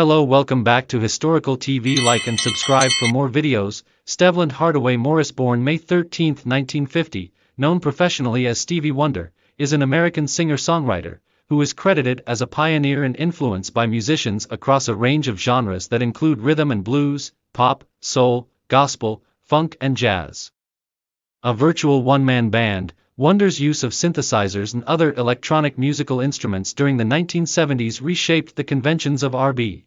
Hello, welcome back to Historical TV. Like and subscribe for more videos. Stevland Hardaway Morris, born May 13, 1950, known professionally as Stevie Wonder, is an American singer-songwriter, who is credited as a pioneer and influenced by musicians across a range of genres that include rhythm and blues, pop, soul, gospel, funk and jazz. A virtual one-man band, Wonder's use of synthesizers and other electronic musical instruments during the 1970s reshaped the conventions of R&B.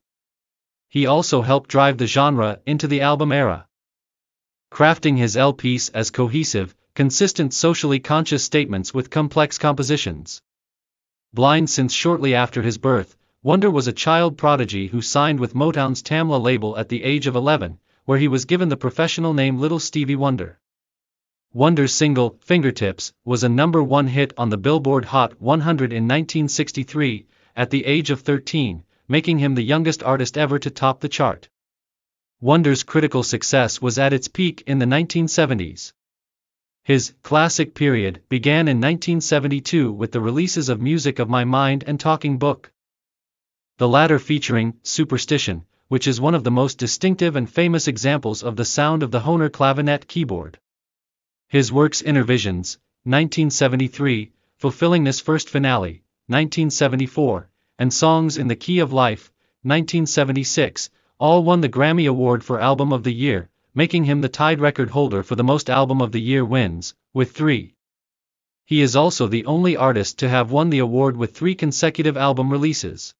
He also helped drive the genre into the album era, crafting his LPs as cohesive, consistent socially conscious statements with complex compositions. Blind since shortly after his birth, Wonder was a child prodigy who signed with Motown's Tamla label at the age of 11, where he was given the professional name Little Stevie Wonder. Wonder's single, Fingertips, was a #1 hit on the Billboard Hot 100 in 1963, at the age of 13, making him the youngest artist ever to top the chart. Wonder's critical success was at its peak in the 1970s. His classic period began in 1972 with the releases of Music of My Mind and Talking Book, the latter featuring Superstition, which is one of the most distinctive and famous examples of the sound of the Hohner clavinet keyboard. His works Innervisions, 1973, Fulfillingness First Finale, 1974, and Songs in the Key of Life, 1976, all won the Grammy Award for Album of the Year, making him the tied record holder for the most Album of the Year wins, with 3. He is also the only artist to have won the award with 3 consecutive album releases.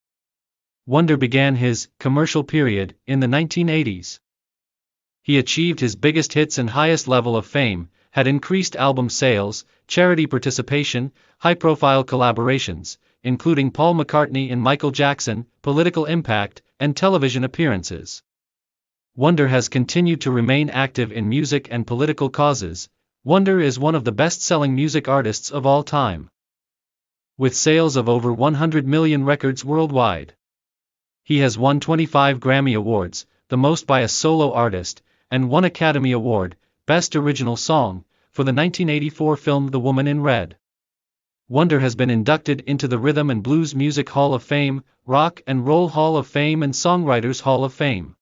Wonder began his commercial period in the 1980s. He achieved his biggest hits and highest level of fame, had increased album sales, charity participation, high-profile collaborations, including Paul McCartney and Michael Jackson, political impact, and television appearances. Wonder has continued to remain active in music and political causes. Wonder is one of the best-selling music artists of all time, with sales of over 100 million records worldwide. He has won 25 Grammy Awards, the most by a solo artist, and 1 Academy Award, Best Original Song, for the 1984 film The Woman in Red. Wonder has been inducted into the Rhythm and Blues Music Hall of Fame, Rock and Roll Hall of Fame and Songwriters Hall of Fame.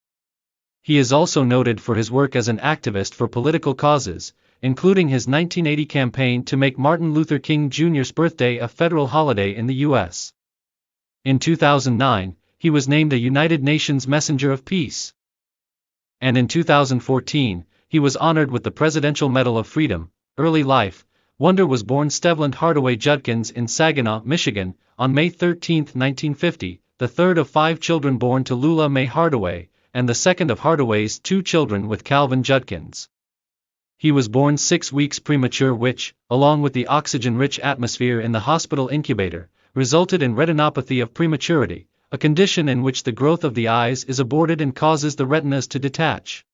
He is also noted for his work as an activist for political causes, including his 1980 campaign to make Martin Luther King Jr.'s birthday a federal holiday in the U.S. In 2009, he was named a United Nations Messenger of Peace. And in 2014, he was honored with the Presidential Medal of Freedom. Early life. Wonder was born Stevland Hardaway Judkins in Saginaw, Michigan, on May 13, 1950, the third of 5 children born to Lula Mae Hardaway, and the second of Hardaway's 2 children with Calvin Judkins. He was born 6 weeks premature, which, along with the oxygen-rich atmosphere in the hospital incubator, resulted in retinopathy of prematurity, a condition in which the growth of the eyes is aborted and causes the retinas to detach.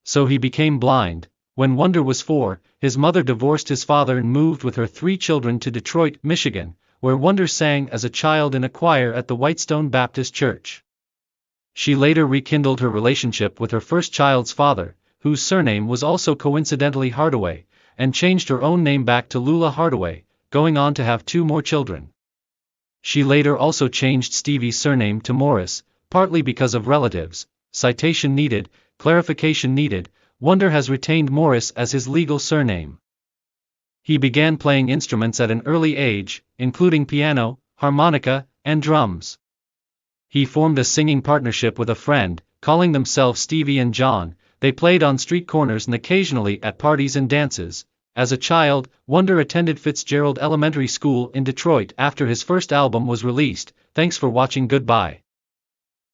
So he became blind. When Wonder was 4, his mother divorced his father and moved with her 3 children to Detroit, Michigan, where Wonder sang as a child in a choir at the Whitestone Baptist Church. She later rekindled her relationship with her first child's father, whose surname was also coincidentally Hardaway, and changed her own name back to Lula Hardaway, going on to have 2 more children. She later also changed Stevie's surname to Morris, partly because of relatives. Citation needed, clarification needed. Wonder has retained Morris as his legal surname. He began playing instruments at an early age, including piano, harmonica, and drums. He formed a singing partnership with a friend, calling themselves Stevie and John. They played on street corners and occasionally at parties and dances. As a child, Wonder attended Fitzgerald Elementary School in Detroit after his first album was released. Thanks for watching. Goodbye.